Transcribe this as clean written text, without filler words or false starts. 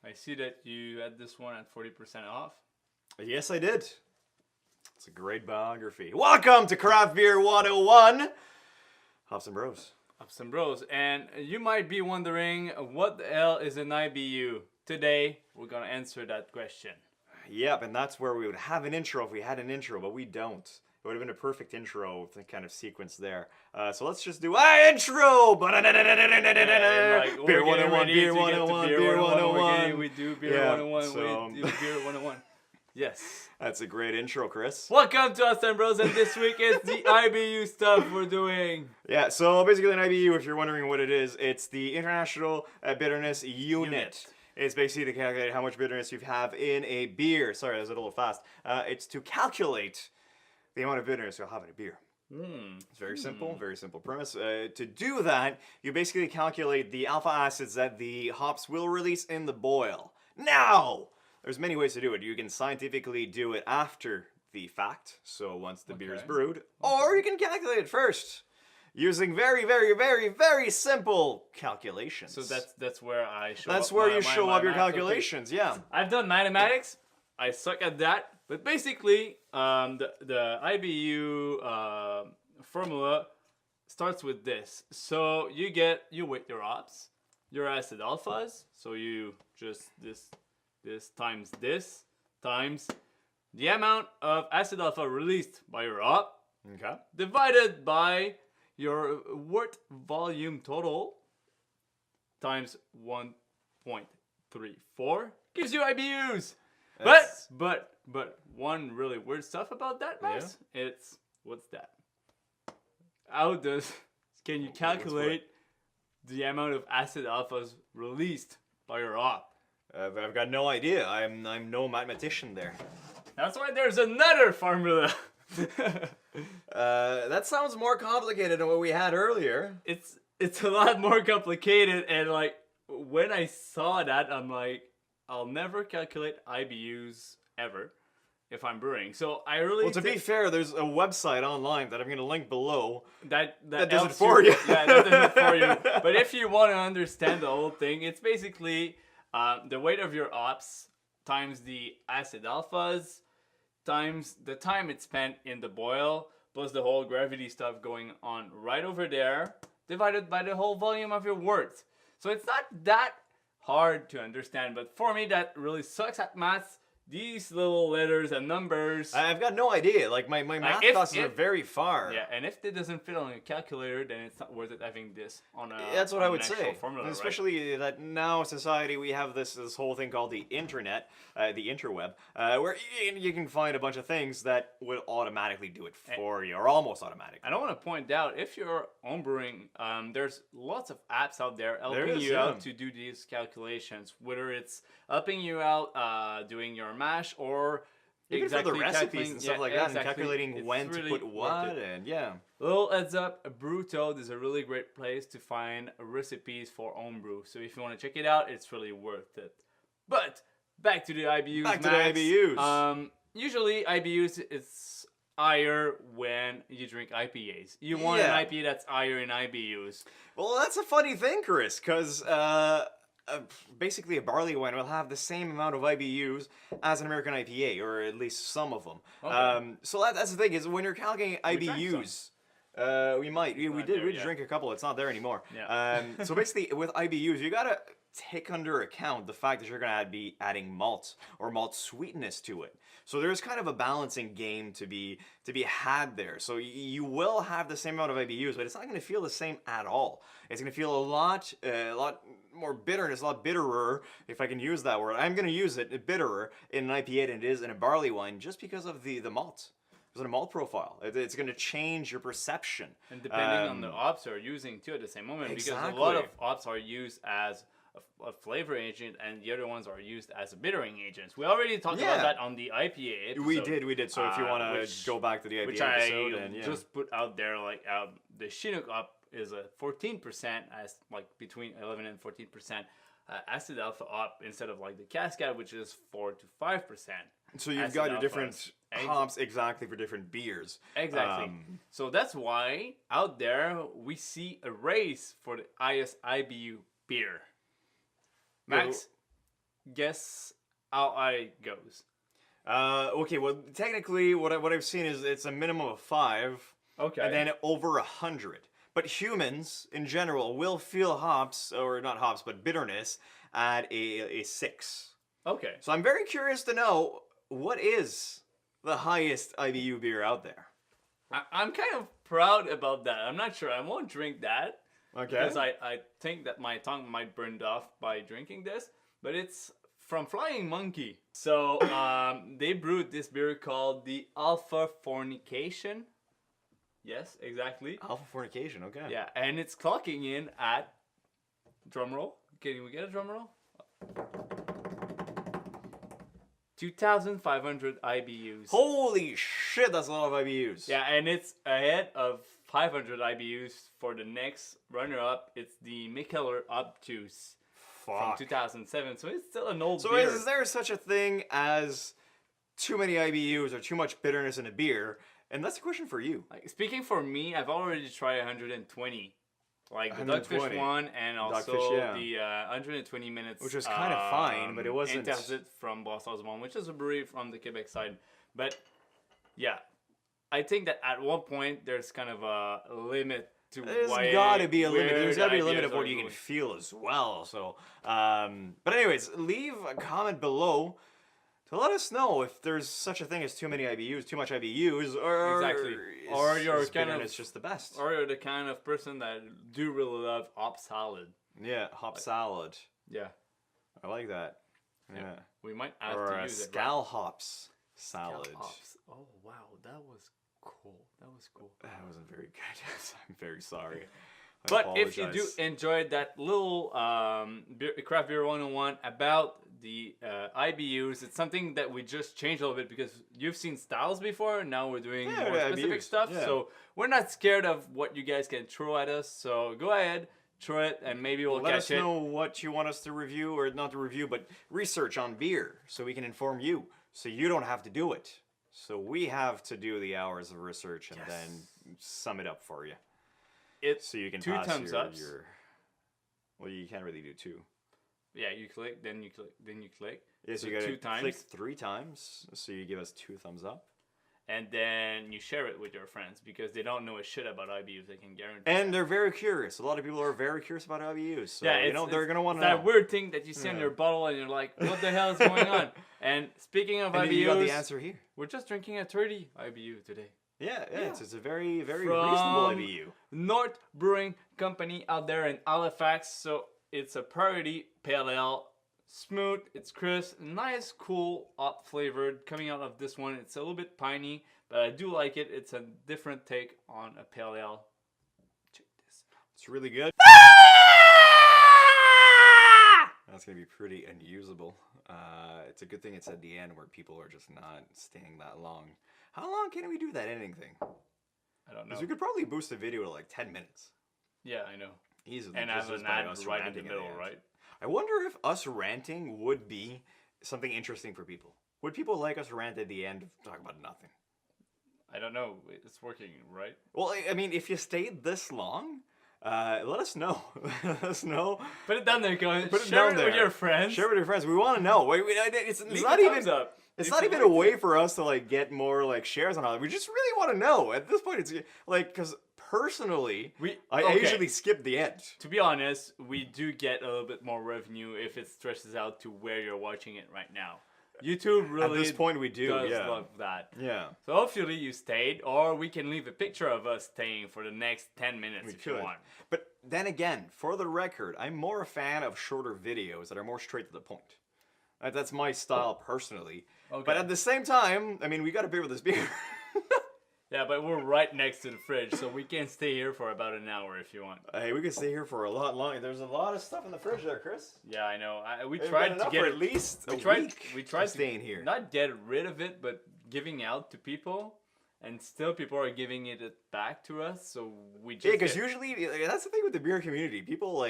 I see that you had this one at 40% off. Yes, I did. It's a great biography. Welcome to Craft Beer 101. Hops and Bros. Hops and Bros. And you might be wondering, what the hell is an IBU? Today, we're going to answer that question. Yep, and that's where we would have an intro if we had an intro, but we don't. It would have been a perfect intro kind of sequence there. So let's just do intro! Beer 101, Beer 101, Beer 101. We do Beer 101, we do Beer 101. Yes. That's a great intro, Chris. Welcome to Hops and Bros, and this week it's the IBU stuff we're doing. Yeah, so basically an IBU, if you're wondering what it is, it's the International Bitterness Unit. It's basically to calculate how much bitterness you have in a beer. Sorry, that was a little fast. It's to calculate the amount of bitterness you'll have in a beer. It's very simple premise. To do that, you basically calculate the alpha acids that the hops will release in the boil. Now, there's many ways to do it. You can scientifically do it after the fact, so once the beer is brewed, or you can calculate it first using very, very, very, very simple calculations. So that's where I show That's up where my, you my, show my up your math. calculations, yeah. I've done mathematics. I suck at that. But basically, the IBU formula starts with this. So you weight your hops, your acid alphas. So you just this times the amount of acid alpha released by your hop, divided by your wort volume total times 1.34 gives you IBUs. But one really weird stuff about that, Max, it's what's that? Can you calculate the amount of acid alphas released by your hop? I've got no idea. I'm no mathematician there. That's why there's another formula. That sounds more complicated than what we had earlier. It's a lot more complicated, and like when I saw that, I'm like, I'll never calculate IBUs ever if I'm brewing. So I really... Well, to be fair, there's a website online that I'm going to link below that does it for you. Yeah, that does it for you. But if you want to understand the whole thing, it's basically the weight of your hops times the acid alphas times the time it's spent in the boil plus the whole gravity stuff going on right over there divided by the whole volume of your wort. So it's not that hard to understand, but for me that really sucks at maths. These little letters and numbers. I've got no idea. Like my math classes are very far. Yeah, and if it doesn't fit on a calculator, then it's not worth it having this on a. That's what I would say. Formula, especially that now society we have this whole thing called the internet, the interweb, where you can find a bunch of things that will automatically do it for you, or almost automatic. I don't want to point out if you're homebrewing, there's lots of apps out there helping you out to do these calculations. Whether it's helping you out doing your mash or even for the recipes and stuff like that, and calculating it's when really to put what, and Little heads up, BrewToad is a really great place to find recipes for homebrew. So if you want to check it out, it's really worth it. But back to the IBUs. Back to the IBUs. Usually IBUs it's higher when you drink IPAs. You want an IPA that's higher in IBUs. Well, that's a funny thing, Chris, because basically a barley wine will have the same amount of IBUs as an American IPA, or at least some of them. Okay. So that's the thing, is when you're calculating IBUs, we did drink a couple. It's not there anymore. Yeah. So basically with IBUs, you gotta take under account the fact that you're gonna be adding malt or malt sweetness to it. So there's kind of a balancing game to be had there. So you will have the same amount of IBUs, but it's not gonna feel the same at all. It's gonna feel a lot more bitterness, a lot bitterer, if I can use that word. I'm gonna use it, bitterer in an IPA than it is in a barley wine, just because of the malt. Because of the malt profile. It's going to change your perception. And depending on the hops you're using too at the same moment, because a lot of hops are used as a flavor agent and the other ones are used as a bittering agents. We already talked about that on the IPA episode. We did. So if you want to go back to the IPA episode, I just put out there, like the Chinook hop is a 14%, as like between 11 and 14% acid alpha hop, instead of like the Cascade, which is 4 to 5%. So you've got your different hops exactly for different beers. Exactly. So that's why out there we see a race for the highest IBU beer. Max, guess how I goes. Okay, well, technically, what I've seen is it's a minimum of 5, Okay. and then over 100. But humans, in general, will feel hops, or not hops, but bitterness, at a 6. Okay. So I'm very curious to know, what is the highest IBU beer out there? I'm kind of proud about that. I'm not sure. I won't drink that. Okay. Because I think that my tongue might burn off by drinking this. But it's from Flying Monkey. So they brewed this beer called the Alpha Fornication. Yes, exactly. Alpha Fornication, okay. Yeah, and it's clocking in at, drum roll. Can we get a drum roll? 2,500 IBUs. Holy shit, that's a lot of IBUs. Yeah, and it's ahead of 500 IBUs for the next runner-up. It's the Mikkeller Obtuse from 2007. So it's still an old So beer. is there such a thing as too many IBUs or too much bitterness in a beer? And that's a question for you. Like, speaking for me, I've already tried 120. Like the Dogfish one and also the 120 minutes. Which was kind of fine, but it wasn't... Interdit from Boss's one, which is a brewery from the Quebec side. But yeah, I think that at one point there's kind of a limit to There's gotta be a limit. There's gotta be a limit of what you going. can feel as well. So, but anyways, leave a comment below to let us know if there's such a thing as too many IBUs, too much IBUs, or or you're kind of it's just the best, or you're the kind of person that do really love hop salad. Yeah, hop salad. Yeah, I like that. Yeah, we might have or to a use it. scal hops salad. Oh wow, that was cool. That was cool. That wasn't very good. I'm very sorry. But if you do enjoy that little Craft Beer 101 about the IBUs, it's something that we just changed a little bit because you've seen styles before, and now we're doing more specific stuff. Yeah. So we're not scared of what you guys can throw at us. So go ahead, try it, and maybe we'll let catch us know what you want us to review, or not to review, but research on beer, so we can inform you, so you don't have to do it. So we have to do the hours of research and then sum it up for you. So you can 2 pass thumbs ups. Well, you can't really do 2. Yeah, you click, then you click, then you click. Yes, so you gotta 2 times. click 3 times. So you give us 2 thumbs up. And then you share it with your friends because they don't know a shit about IBUs. They can guarantee. And they're very curious. A lot of people are very curious about IBUs. So, yeah, they're gonna want to know. That weird thing that you see on your bottle and you're like, what the hell is going on? And speaking of IBUs, you got the answer here. We're just drinking a 30 IBU today. Yeah. It's a very, very reasonable IBU. North Brewing Company out there in Halifax. So it's a priority pale ale. Smooth, it's crisp, nice, cool, hop flavored. Coming out of this one, it's a little bit piney, but I do like it. It's a different take on a pale ale. Check this out. It's really good. That's gonna be pretty unusable. It's a good thing it's at the end where people are just not staying that long. How long can we do that ending thing? I don't know. Because we could probably boost the video to like 10 minutes. Yeah, I know. Easily. And have an ad right in the middle, right? I wonder if us ranting would be something interesting for people. Would people like us rant at the end, talk about nothing? I don't know. It's working, right? Well, I mean, if you stayed this long, let us know. Let us know. Put it down there, guys. Share it with your friends. Share it with your friends. We want to know. It's not even up. It's not even a way for us to like get more like shares on it. We just really want to know. At this point, it's like because personally, I usually skip the end. To be honest, we do get a little bit more revenue if it stretches out to where you're watching it right now. YouTube really at this point we do love that. Yeah. So hopefully you stayed, or we can leave a picture of us staying for the next 10 minutes if you want. But then again, for the record, I'm more a fan of shorter videos that are more straight to the point. That's my style personally. Okay. But at the same time, I mean, we got to beer with this beer. Yeah, but we're right next to the fridge, so we can stay here for about an hour if you want. Hey, we can stay here for a lot longer. There's a lot of stuff in the fridge there, Chris. Yeah, I know. We tried to get at least we tried staying here. Not get rid of it, but giving out to people, and still people are giving it back to us. So we just because usually that's the thing with the beer community. People like.